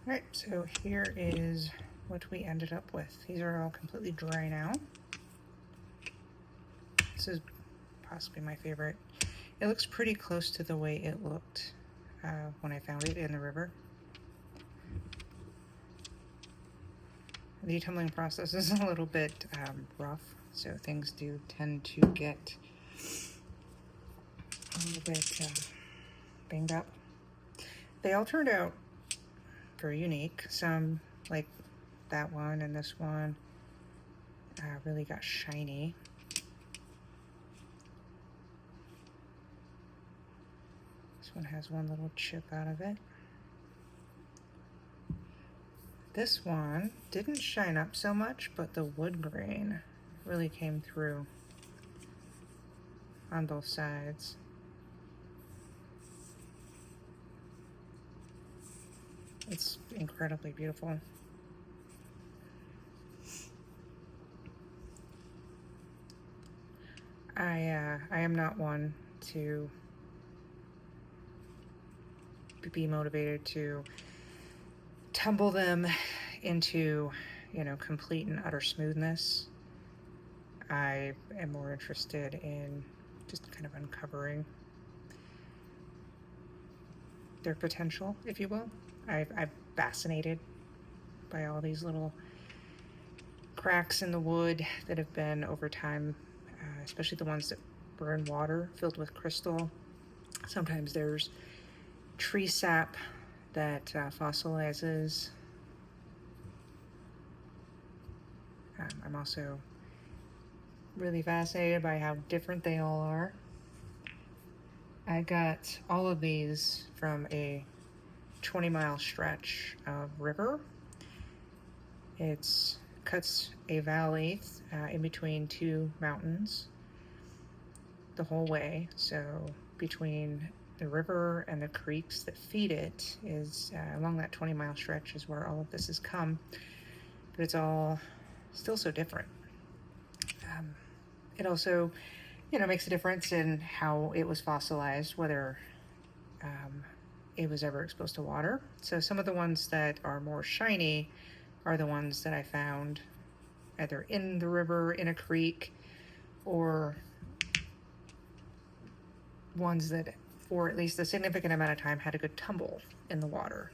Alright, so here is what we ended up with. These are all completely dry now. This is possibly my favorite. It looks pretty close to the way it looked when I found it in the river. The tumbling process is a little bit rough, so things do tend to get a little bit banged up. They all turned out very unique. Some, like that one and this one, really got shiny. This one has one little chip out of it. This one didn't shine up so much, but the wood grain really came through on both sides. It's incredibly beautiful. I am not one to be motivated to tumble them into, complete and utter smoothness. I am more interested in just kind of uncovering their potential, if you will. I'm fascinated by all these little cracks in the wood that have been over time, especially the ones that were in water filled with crystal. Sometimes there's tree sap that fossilizes. I'm also really fascinated by how different they all are. I got all of these from a 20-mile stretch of river. It cuts a valley in between two mountains the whole way. So between the river and the creeks that feed it is along that 20-mile stretch is where all of this has come. But it's all still so different. It also, makes a difference in how it was fossilized, whether it was ever exposed to water. So some of the ones that are more shiny are the ones that I found either in the river, in a creek, or ones that, for at least a significant amount of time, had a good tumble in the water.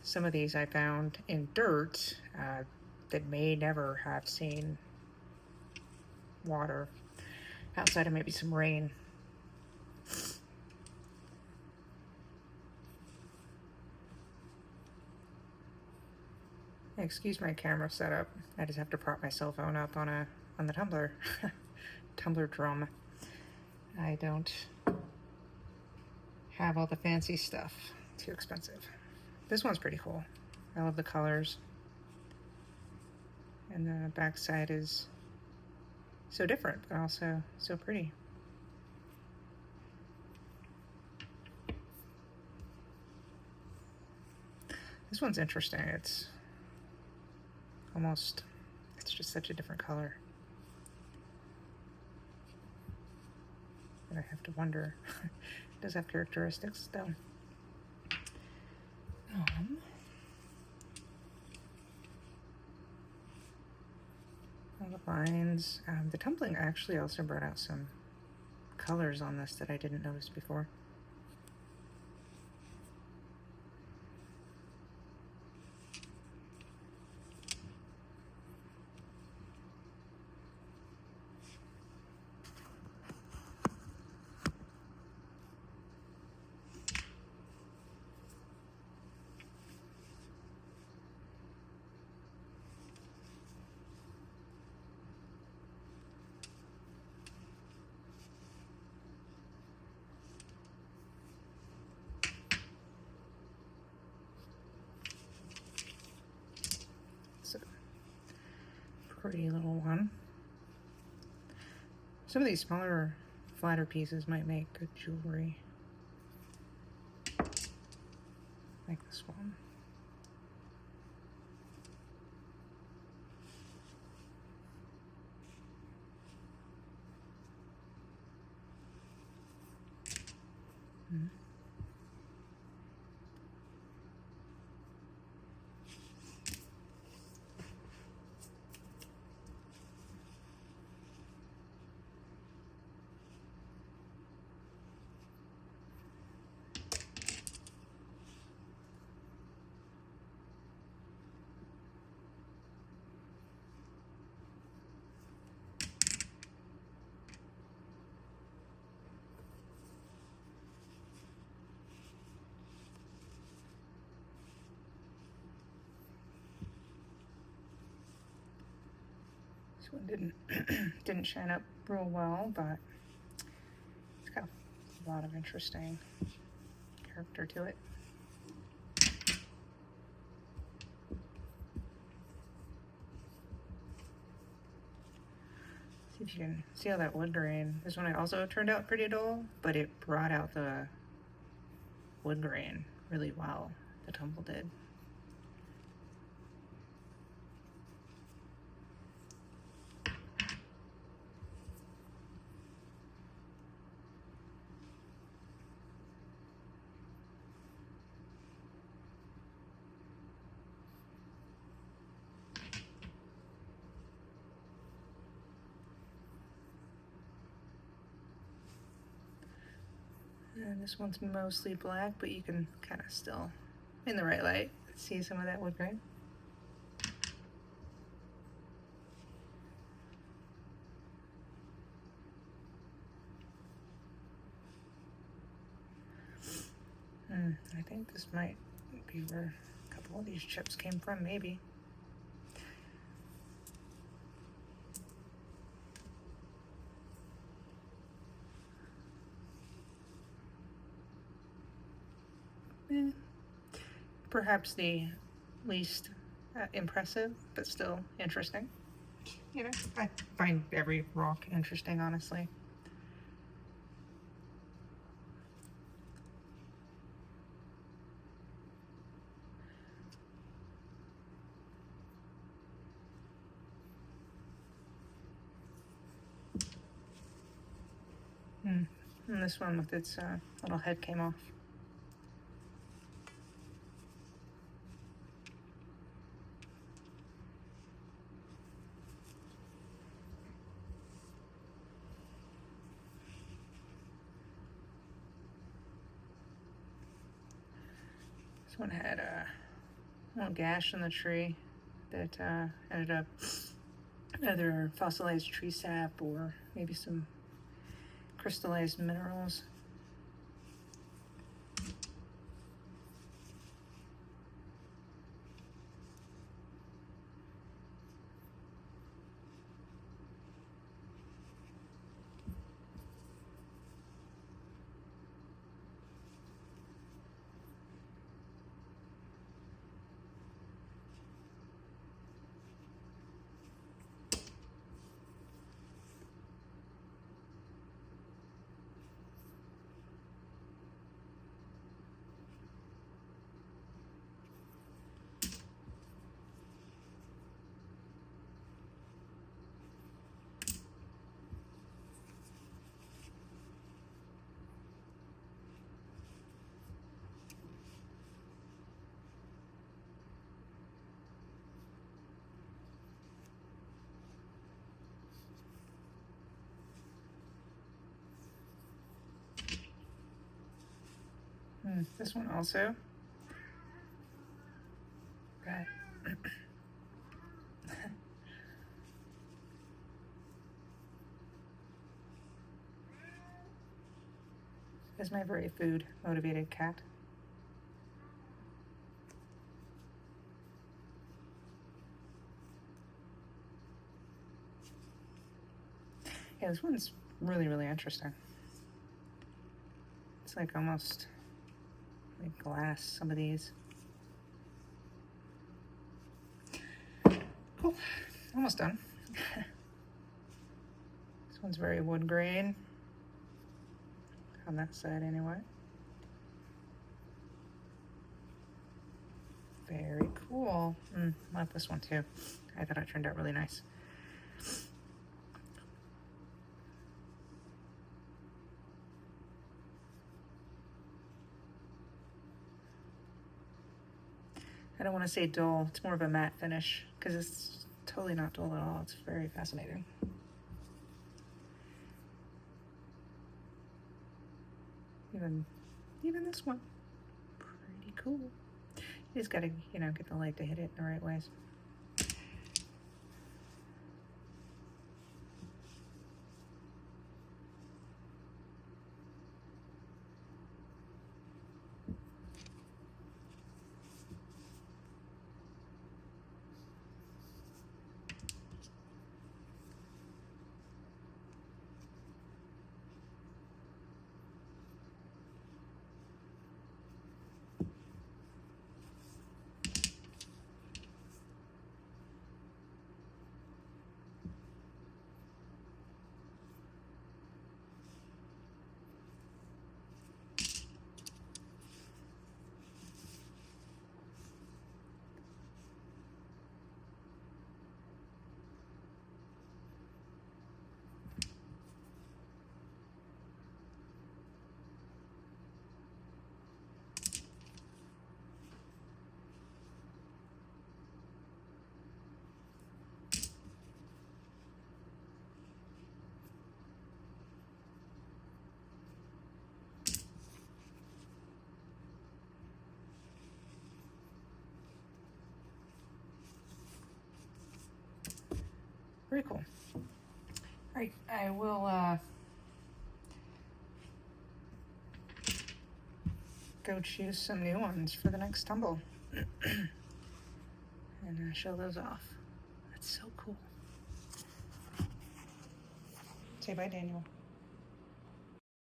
Some of these I found in dirt that may never have seen water outside of maybe some rain. Excuse my camera setup. I just have to prop my cell phone up on the tumbler. Tumbler drum. I don't have all the fancy stuff. Too expensive. This one's pretty cool. I love the colors. And the back side is so different, but also so pretty. This one's interesting. It's just such a different color. And I have to wonder. It does have characteristics, though. All the lines. The tumbling actually also brought out some colors on this that I didn't notice before. Pretty little one. Some of these smaller, flatter pieces might make good jewelry. Like this one. This one didn't shine up real well, but it's got a lot of interesting character to it. See if you can see how that wood grain. This one also turned out pretty dull, but it brought out the wood grain really well. The tumble did. And this one's mostly black, but you can kind of still, in the right light, see some of that wood grain. I think this might be where a couple of these chips came from, maybe. Perhaps the least impressive, but still interesting. You know, I find every rock interesting, honestly. And this one with its little head came off. This one had a little gash in the tree that ended up either fossilized tree sap or maybe some crystallized minerals. This one also. Got this is my very food motivated cat. Yeah, this one's really, really interesting. It's like almost like glass, some of these. Cool, almost done. This one's very wood grain, on that side anyway. Very cool. I like this one too. I thought it turned out really nice. I don't want to say dull, it's more of a matte finish because it's totally not dull at all. It's very fascinating. Even this one, pretty cool. You just gotta, get the light to hit it in the right ways. Very cool. All right, I will go choose some new ones for the next tumble and show those off. That's so cool. Say bye, Daniel.